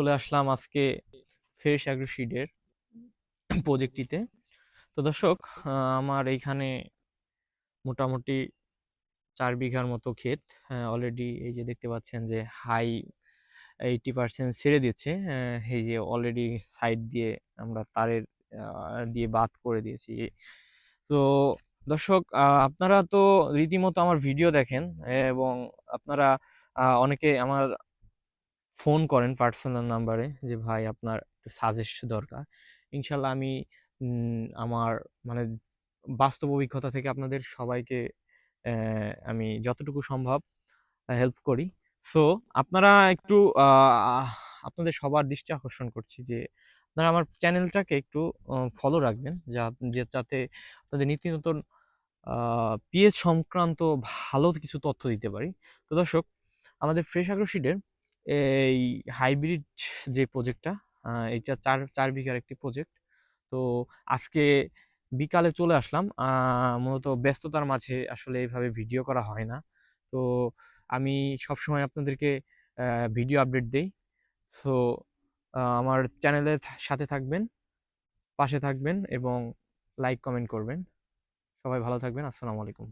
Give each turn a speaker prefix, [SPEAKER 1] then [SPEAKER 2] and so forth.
[SPEAKER 1] চলে আসলাম আজকে ফ্রেশ অ্যাগ্রোসিডের প্রজেক্টটিতে। তো দর্শক, আমার এইখানে মোটামুটি 4 বিঘার মতো ক্ষেত অলরেডি এই যে দেখতে পাচ্ছেন যে হাই 80% ছেড়ে দিচ্ছে। এই যে অলরেডি সাইড দিয়ে আমরা তারের দিয়ে বাদ করে দিয়েছি। তো দর্শক, আপনারা তো রীতিমতো আমার ভিডিও দেখেন এবং আপনারা অনেকে আমার ফোন করেন পার্সোনাল নাম্বারে যে ভাই আপনার একটু সাজেস্ট দরকার। ইনশাল্লাহ আমি আমার মানে বাস্তব অভিজ্ঞতা থেকে আপনাদের সবাইকে আমি যতটুকু সম্ভব হেল্প করি। সো আপনারা একটু আহ, আপনাদের সবার দৃষ্টি আকর্ষণ করছি যে আপনারা আমার চ্যানেলটাকে একটু ফলো রাখবেন, যাতে আপনাদের নিত্য নতুন পিএইচ সংক্রান্ত ভালো কিছু তথ্য দিতে পারি। তো দর্শক, আমাদের ফ্রেশ অ্যাগ্রোসিডের এই হাইব্রিড যে প্রজেক্টটা, এটা চার চার বিঘার একটি প্রজেক্ট। তো আজকে বিকালে চলে আসলাম। মূলত ব্যস্ততার মাঝে আসলে এইভাবে ভিডিও করা হয় না। তো আমি সবসময় আপনাদেরকে ভিডিও আপডেট দেই। সো আমার চ্যানেলের সাথে থাকবেন, পাশে থাকবেন এবং লাইক কমেন্ট করবেন। সবাই ভালো থাকবেন। আসসালামু আলাইকুম।